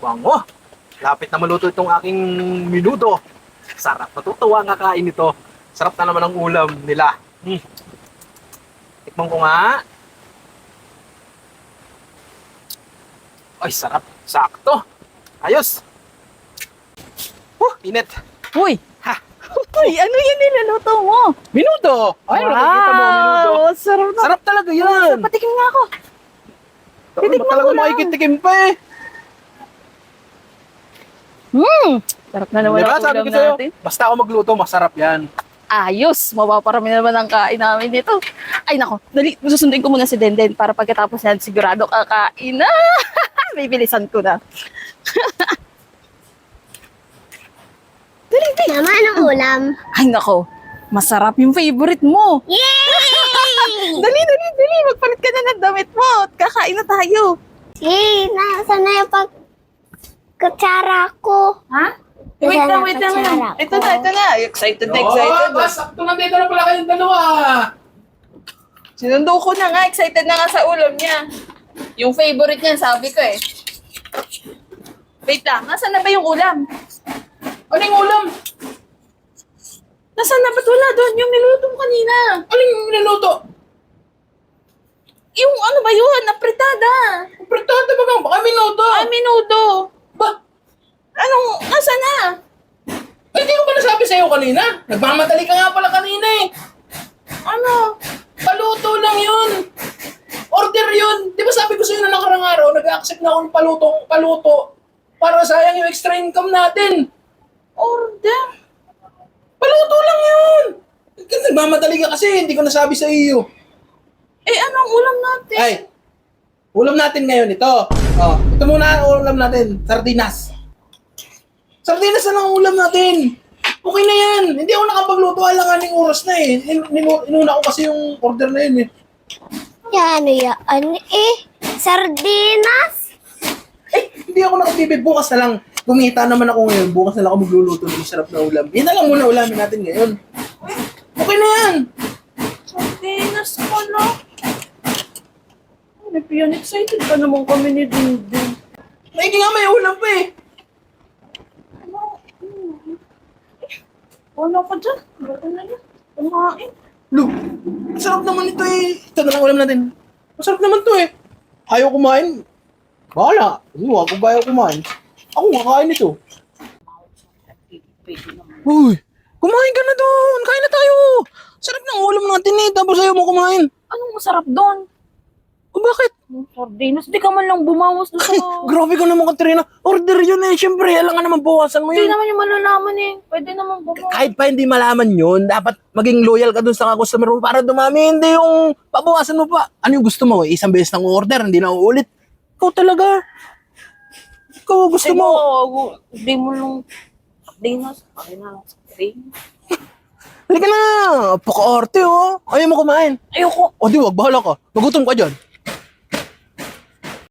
bango. Lapit na maluto itong aking minuto. Sarap, natutuwa nga kain ito. Sarap na naman ang ulam nila. Tikman ko nga. Ay, sarap. Sakto. Ayos. Init. Uy! Ha? Uy, ano yan niluluto mo? Minuto. Ay, nakikita mo, minuto. Sarap na. Sarap talaga yan. Patikim nga ako. Titikman Talaga ko lang. makikitikim pa eh. Sarap na naman Diba, ang sabi ulam ko sa'yo, natin. basta ako magluto, masarap yan. Ayos! Mapaparami naman ang kain namin dito. Ay nako, dali, susundin ko muna si Denden para pagkatapos yan, sigurado kakain na. Bibilisan ko na. Dali, dali. Mama, anong ulam? Ay nako, masarap yung favorite mo. Yay! Dali, dali, dali. Magpalit ka na ng damit mo. At kakain na tayo. Yay! Nasaan na yung kutsara ko? Ha? Wait lang, wait lang. Ito na. Excited na excited. Sakto nandito na pala kayong dalawa. Sinundo ko na nga. Excited na nga sa ulam niya. Yung favorite niya, sabi ko eh. Wait lang. Nasaan na ba yung ulam? Anong ulam? Nasaan na? Ba't wala doon? Yung niluto mo kanina. Anong niluto? Yung ano ba yun? Napritada. Pretado ba kang baka minuto? Ay, minudo. Ba? Anong, nasaan na? Ay, di ko ba nasabi sa'yo kanina? Nagmamadali ka nga pala kanina eh. Ano? Paluto lang yun. Order yun. Di ba sabi ko sa'yo na nakarang araw, nag-accept na ako ng paluto para sayang yung extra income natin. Order? Paluto lang yun. Nagmamadali ka kasi, hindi ko nasabi sa iyo. Eh, anong ulam natin? Ay, ulam natin ngayon ito. Oh, ito muna ang ulam natin, sardinas. Sardinas na lang ang ulam natin. Okay na yan. Hindi ako nakapagluto, alanganing oras na eh. Inuna ko kasi yung order na yun eh. Yan, yan. Sardinas? Hindi ako nakatipid. Bukas na lang. Kumita naman ako ngayon. Bukas na lang ako magluluto ng sarap na ulam. Yan na lang muna ulamin natin ngayon. Okay na yan. Sardinas ko na. Ay, excited pa naman kami ni Dindin. Ay, nga may ulam pa eh. Wala ka dyan. Wala na yan. Kumain. Look, masarap naman ito eh. Ito na lang ulam natin. Masarap naman to eh. Ayaw kumain. Bahala. Huwag kung ayaw kumain. Ako kakain ito. Uy, kumain ka na doon. Kain na tayo. Sarap ng ulam natin eh. Tapos ayaw mo kumain. Anong masarap doon? O bakit? Sardinas. Di ka man lang bumawas doon sa... Grabe ka naman, Katrina. Order yun eh. Siyempre, alam nga naman bawasan mo Hindi yun. naman yung malalaman eh. Pwede naman bumawas. Kahit pa hindi malaman yun, dapat maging loyal ka dun sa customer mo para dumami. Hindi yung pabawasan mo pa. Ano yung gusto mo? Isang beses nang order, hindi na uulit. Ikaw talaga. Ikaw gusto mo. Hindi mo lang... Sardinas. Ay na lang sardinas. Halika na. Paka-arte oh. Ayaw mo kumain. Ayoko. O di wag, bahala ka. Magutom ka dyan.